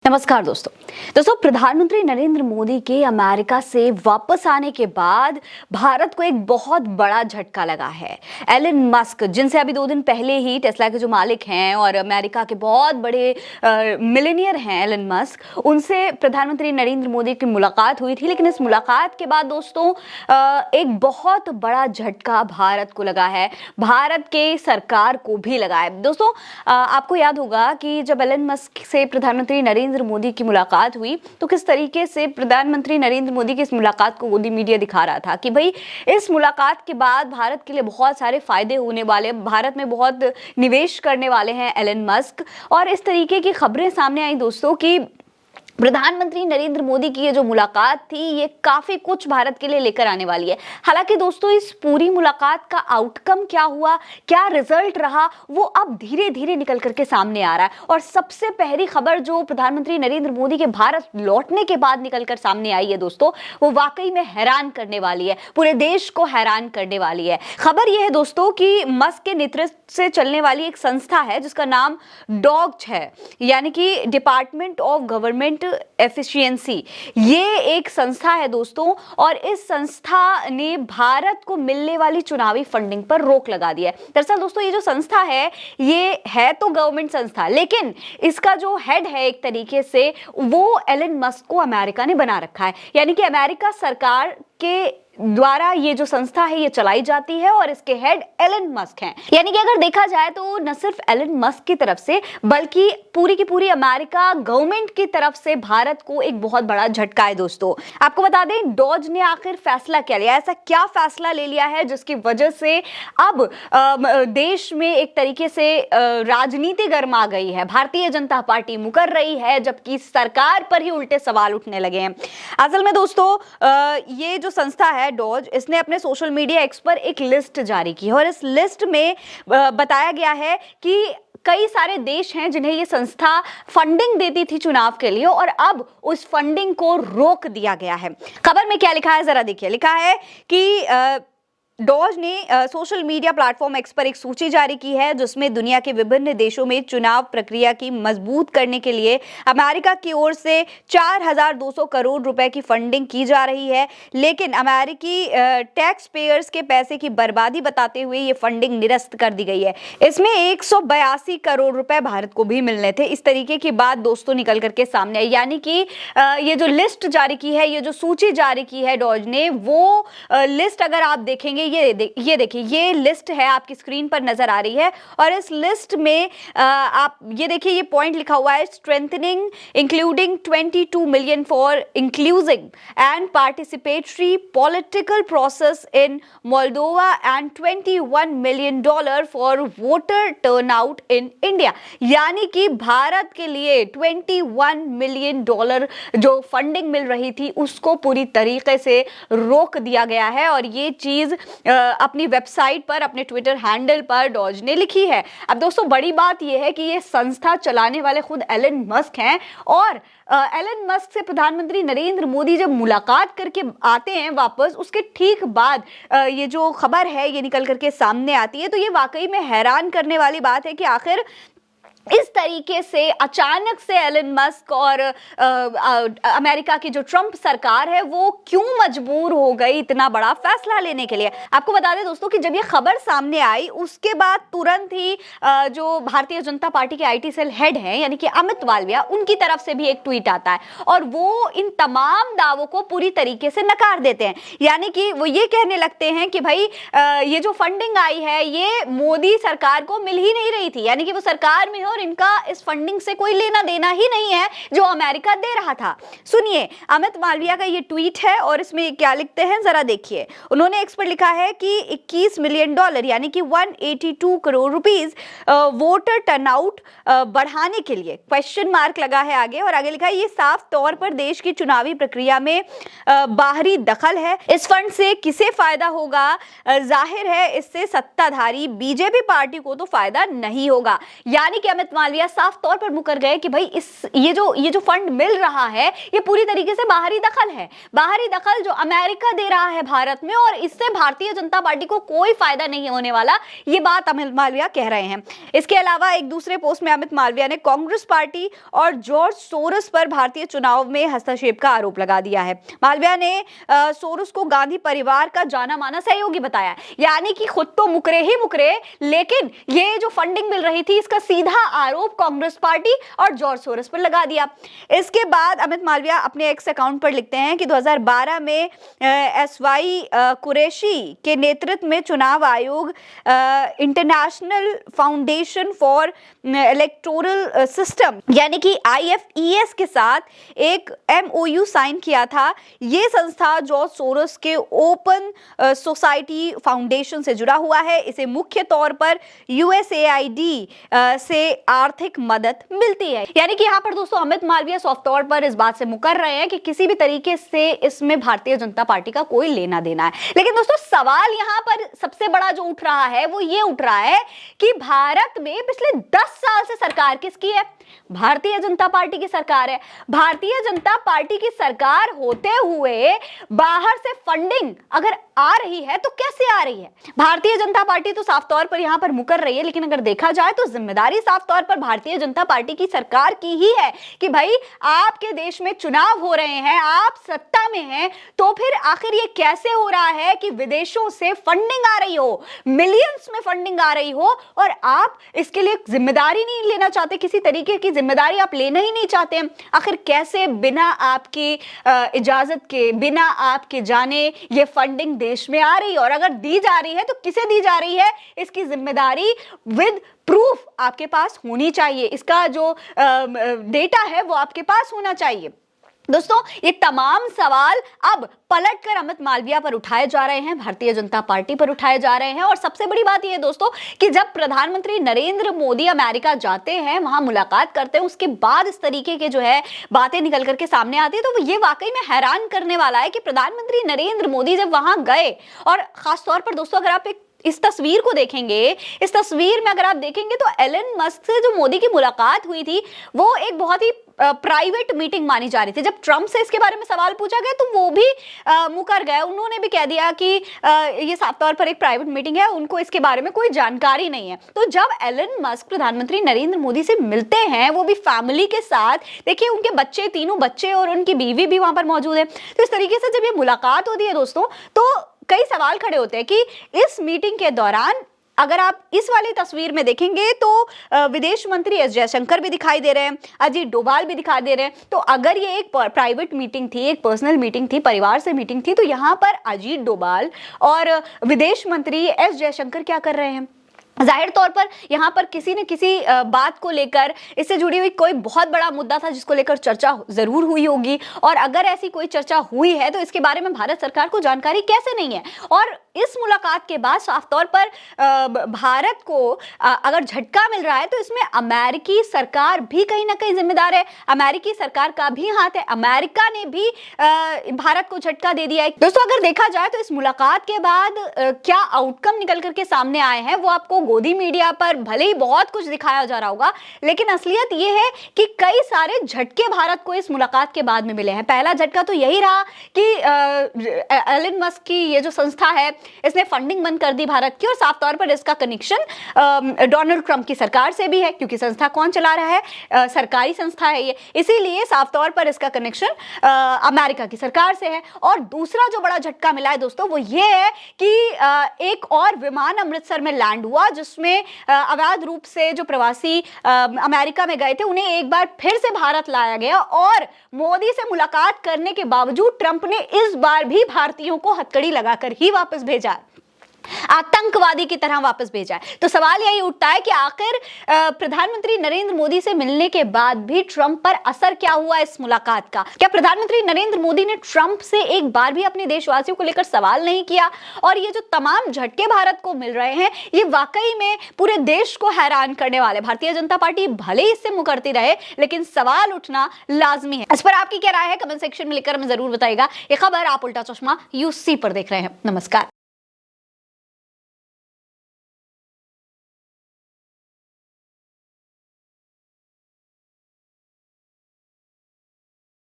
नमस्कार दोस्तों प्रधानमंत्री नरेंद्र मोदी के अमेरिका से वापस आने के बाद भारत को एक बहुत बड़ा झटका लगा है। एलन मस्क, जिनसे अभी 2 दिन पहले ही टेस्ला के जो मालिक हैं और अमेरिका के बहुत बड़े मिलियनियर हैं एलन मस्क, उनसे प्रधानमंत्री नरेंद्र मोदी की मुलाकात हुई थी। लेकिन इस मुलाकात के बाद दोस्तों एक बहुत बड़ा झटका भारत को लगा है, भारत के सरकार को भी लगा है। दोस्तों आपको याद होगा कि जब एलन मस्क से प्रधानमंत्री नरेंद्र मोदी की मुलाकात हुई तो किस तरीके से प्रधानमंत्री नरेंद्र मोदी की इस मुलाकात को मोदी मीडिया दिखा रहा था कि भाई इस मुलाकात के बाद भारत के लिए बहुत सारे फायदे होने वाले, भारत में बहुत निवेश करने वाले हैं एलन मस्क। और इस तरीके की खबरें सामने आई दोस्तों कि प्रधानमंत्री नरेंद्र मोदी की ये जो मुलाकात थी ये काफी कुछ भारत के लिए लेकर आने वाली है। हालांकि दोस्तों इस पूरी मुलाकात का आउटकम क्या हुआ, क्या रिजल्ट रहा, वो अब धीरे धीरे निकल करके सामने आ रहा है। और सबसे पहली खबर जो प्रधानमंत्री नरेंद्र मोदी के भारत लौटने के बाद निकलकर सामने आई है दोस्तों, वो वाकई में हैरान करने वाली है, पूरे देश को हैरान करने वाली है। खबर यह है दोस्तों कि मस्क के नेतृत्व से चलने वाली एक संस्था है जिसका नाम डॉज है, यानी कि डिपार्टमेंट ऑफ गवर्नमेंट एफिशिएंसी। ये एक संस्था है दोस्तों और इस संस्था ने भारत को मिलने वाली चुनावी फंडिंग पर रोक लगा दिया है। दरअसल दोस्तों ये जो संस्था है ये है तो गवर्नमेंट संस्था, लेकिन इसका जो हेड है एक तरीके से वो एलन मस्क को अमेरिका ने बना रखा है, यानी कि अमेरिका सरकार के द्वारा ये जो संस्था है ये चलाई जाती है और इसके हेड एलन मस्क हैं। यानी कि अगर देखा जाए तो न सिर्फ एलन मस्क की तरफ से बल्कि पूरी की पूरी अमेरिका गवर्नमेंट की तरफ से भारत को एक बहुत बड़ा झटका है। दोस्तों आपको बता दें डॉज ने आखिर फैसला क्या लिया, ऐसा क्या फैसला ले लिया है जिसकी वजह से अब देश में एक तरीके से राजनीति गर्मा गई है, भारतीय जनता पार्टी मुकर रही है जबकि सरकार पर ही उल्टे सवाल उठने लगे हैं। असल में दोस्तों ये जो संस्था है डॉज, इसने अपने सोशल मीडिया एक्स पर एक लिस्ट जारी की है और इस लिस्ट में बताया गया है कि कई सारे देश हैं जिन्हें ये संस्था फंडिंग देती थी चुनाव के लिए और अब उस फंडिंग को रोक दिया गया है। खबर में क्या लिखा है जरा देखिए। लिखा है कि डॉज ने सोशल मीडिया प्लेटफॉर्म एक्स पर एक सूची जारी की है जिसमें दुनिया के विभिन्न देशों में चुनाव प्रक्रिया की मजबूत करने के लिए अमेरिका की ओर से 4,200 करोड़ रुपए की फंडिंग की जा रही है। लेकिन अमेरिकी टैक्स पेयर्स के पैसे की बर्बादी बताते हुए ये फंडिंग निरस्त कर दी गई है। इसमें 182 करोड़ रुपए भारत को भी मिलने थे। इस तरीके की बात दोस्तों निकल करके सामने आई, यानी कि ये जो लिस्ट जारी की है, ये जो सूची जारी की है डॉज ने, वो लिस्ट अगर आप देखेंगे ये देखिए, ये लिस्ट है आपकी स्क्रीन पर नजर आ रही है और इस लिस्ट में आप ये देखिए ये पॉइंट लिखा हुआ है strengthening including 22 million for inclusive and participatory political process in Moldova and $21 million for voter turnout in India. यानी कि भारत के लिए $21 मिलियन जो फंडिंग मिल रही थी उसको पूरी तरीके से रोक दिया गया है और ये चीज अपनी वेबसाइट पर, अपने ट्विटर हैंडल पर डॉज ने लिखी है। अब दोस्तों बड़ी बात यह है कि ये संस्था चलाने वाले खुद एलन मस्क हैं और एलन मस्क से प्रधानमंत्री नरेंद्र मोदी जब मुलाकात करके आते हैं वापस, उसके ठीक बाद ये जो खबर है ये निकल करके सामने आती है। तो ये वाकई में हैरान करने वाली बात है कि आखिर इस तरीके से अचानक से एलन मस्क और अमेरिका की जो ट्रंप सरकार है वो क्यों मजबूर हो गई इतना बड़ा फैसला लेने के लिए। आपको बता दें दोस्तों कि जब ये खबर सामने आई उसके बाद तुरंत ही जो भारतीय जनता पार्टी के आईटी सेल हेड हैं यानी कि अमित मालविया, उनकी तरफ से भी एक ट्वीट आता है और वो इन तमाम दावों को पूरी तरीके से नकार देते हैं। यानी कि वो ये कहने लगते हैं कि भाई ये जो फंडिंग आई है ये मोदी सरकार को मिल ही नहीं रही थी, यानी कि वो सरकार में और इनका इस फंडिंग से कोई लेना देना ही नहीं है जो अमेरिका दे रहा था। सुनिए अमित मालविया का ये ट्वीट है और इसमें क्या लिखते हैं जरा देखिए। उन्होंने एक्स पर लिखा है कि $21 मिलियन यानी कि 182 करोड़ रुपीस वोटर टर्नआउट बढ़ाने के लिए क्वेश्चन मार्क लगा है आगे और आगे लिखा है ये साफ तौर पर देश की चुनावी प्रक्रिया में बाहरी दखल है। इस फंड से किसे फायदा होगा? जाहिर है इससे सत्ताधारी बीजेपी पार्टी को तो फायदा नहीं होगा। यानी कि अमित मालविया साफ तौर पर मुकर गए कि भाई ये जो फंड मिल रहा है ये पूरी तरीके से बाहरी दखल है, बाहरी दखल जो अमेरिका दे रहा है भारत में, और इससे भारतीय जनता पार्टी को कोई फायदा नहीं होने वाला, ये बात अमित मालविया कह रहे हैं। इसके अलावा एक दूसरे पोस्ट में अमित मालविया ने कांग्रेस पार्टी और जॉर्ज सोरोस पर भारतीय चुनाव में हस्तक्षेप का आरोप लगा दिया है। मालविया ने सोरोस को गांधी परिवार का जाना माना सहयोगी बताया, यानी कि खुद तो मुकरे ही मुकरे, लेकिन ये जो फंडिंग मिल रही थी इसका सीधा आरोप कांग्रेस पार्टी और जॉर्ज सोरोस पर लगा दिया। इसके बाद अमित मालविया अपने एक्स अकाउंट पर लिखते हैं कि 2012 में एसवाई कुरैशी के नेतृत्व में चुनाव आयोग international foundation for electoral system यानी कि IFES के साथ एक MOU साइन किया था। ये संस्था जॉर्ज सोरोस के ओपन सोसाइटी फाउंडेशन से जुड़ा हुआ है। इसे मुख्य तौर पर USAID से आर्थिक मदद मिलती है। यानी कि यहाँ पर दोस्तों अमित मालविया सॉफ्ट तौर पर इस बात से मुकर रहे हैं कि किसी भी तरीके से इसमें भारतीय जनता पार्टी का कोई लेना देना है। लेकिन दोस्तों सवाल यहाँ पर सबसे बड़ा जो उठ रहा है वो ये उठ रहा है कि भारत में पिछले 10 साल से सरकार किसकी है? भारतीय जनता पार्टी की सरकार है। भारतीय जनता पार्टी की सरकार होते हुए बाहर से फंडिंग अगर आ रही है तो कैसे आ रही है? भारतीय जनता पार्टी तो साफ तौर पर यहां पर मुकर रही है, लेकिन अगर देखा जाए तो जिम्मेदारी साफ तौर पर भारतीय जनता पार्टी की सरकार की ही है कि भाई आपके देश में चुनाव हो रहे हैं, आप सत्ता में हैं, तो फिर आखिर ये कैसे हो रहा है कि विदेशों से फंडिंग आ रही हो, मिलियंस में फंडिंग आ रही हो, और आप इसके लिए जिम्मेदारी नहीं लेना चाहते, किसी तरीके की जिम्मेदारी आप लेना ही नहीं चाहते। आखिर कैसे बिना आपकी इजाजत के, बिना आपके जाने ये फंडिंग देश में आ रही है, और अगर दी जा रही है तो किसे दी जा रही है, इसकी जिम्मेदारी विद प्रूफ आपके पास होनी चाहिए। इसका जो डेटा है वो आपके पास होना चाहिए। दोस्तों ये तमाम सवाल अब पलटकर अमित मालविया पर उठाए जा रहे हैं, भारतीय जनता पार्टी पर उठाए जा रहे हैं। और सबसे बड़ी बात यह दोस्तों कि जब प्रधानमंत्री नरेंद्र मोदी अमेरिका जाते हैं, वहां मुलाकात करते हैं, उसके बाद इस तरीके के जो है बातें निकल करके सामने आती है, तो ये वाकई में हैरान करने वाला है कि प्रधानमंत्री नरेंद्र मोदी जब वहां गए, और खासतौर पर दोस्तों अगर आप इस तस्वीर को देखेंगे, इस तस्वीर में अगर आप देखेंगे तो एलन मस्क से जो मोदी की मुलाकात हुई थी वो एक बहुत ही प्राइवेट मीटिंग मानी जा रही थी। जब ट्रंप से इसके बारे में सवाल पूछा गया तो वो भी मुकर गए, उन्होंने भी कह दिया कि ये साफ तौर पर एक प्राइवेट मीटिंग है, उनको इसके बारे में कोई जानकारी नहीं है। तो जब एलन मस्क प्रधानमंत्री नरेंद्र मोदी से मिलते हैं, वो भी फैमिली के साथ, देखिए उनके बच्चे, तीनों बच्चे और उनकी बीवी भी वहां पर मौजूद है, तो इस तरीके से जब ये मुलाकात होती है दोस्तों तो कई सवाल खड़े होते हैं कि इस मीटिंग के दौरान अगर आप इस वाली तस्वीर में देखेंगे तो विदेश मंत्री एस जयशंकर भी दिखाई दे रहे हैं, अजीत डोभाल भी दिखाई दे रहे हैं। तो अगर ये एक प्राइवेट मीटिंग थी, एक पर्सनल मीटिंग थी, परिवार से मीटिंग थी, तो यहाँ पर अजीत डोभाल और विदेश मंत्री एस जयशंकर क्या कर रहे हैं? जाहिर तौर पर यहाँ पर किसी न किसी बात को लेकर, इससे जुड़ी हुई कोई बहुत बड़ा मुद्दा था जिसको लेकर चर्चा जरूर हुई होगी, और अगर ऐसी कोई चर्चा हुई है तो इसके बारे में भारत सरकार को जानकारी कैसे नहीं है। और इस मुलाकात के बाद साफ तौर पर भारत को अगर झटका मिल रहा है तो इसमें अमेरिकी सरकार भी कहीं ना कहीं जिम्मेदार है, अमेरिकी सरकार का भी हाथ है। अमेरिका ने भी भारत को झटका दे दिया है। दोस्तों अगर देखा जाए तो इस मुलाकात के बाद क्या आउटकम निकल करके सामने आए हैं वो आपको गोदी मीडिया पर भले ही बहुत कुछ दिखाया जा रहा होगा, लेकिन असलियत ये है कि कई सारे झटके भारत को इस मुलाकात के बाद में मिले हैं। पहला झटका तो यही रहा कि एलन मस्क की ये जो संस्था है इसने फंडिंग बंद कर दी भारत की, और साफ तौर पर इसका कनेक्शन डोनाल्ड ट्रंप की सरकार से भी है, क्योंकि संस्था कौन चला रहा है? सरकारी संस्था है ये, इसीलिए साफ तौर पर इसका कनेक्शन अमेरिका की सरकार से है। और दूसरा जो बड़ा झटका मिला है दोस्तों वो ये है कि एक और विमान अमृतसर में लैंड हुआ जिसमें अवैध रूप से जो प्रवासी अमेरिका में गए थे उन्हें एक बार फिर से भारत लाया गया, और मोदी से मुलाकात करने के बावजूद ट्रंप ने इस बार भी भारतीयों को हथकड़ी लगाकर ही वापस भेजा, आतंकवादी की तरह वापस भेजा है। तो सवाल यही उठता है कि आखिर प्रधानमंत्री नरेंद्र मोदी से मिलने के बाद भी ट्रंप पर असर क्या हुआ इस मुलाकात का? क्या प्रधानमंत्री नरेंद्र मोदी ने ट्रंप से एक बार भी अपने देशवासियों को लेकर सवाल नहीं किया? और ये जो तमाम झटके भारत को मिल रहे हैं ये वाकई में पूरे देश को हैरान करने वाले। भारतीय जनता पार्टी भले ही इससे मुकरती रहे, लेकिन सवाल उठना लाजमी है। इस पर आपकी क्या राय है कमेंट सेक्शन में लिखकर हमें जरूर बताइएगा। ये खबर आप उल्टा चश्मा यूसी पर देख रहे हैं। नमस्कार।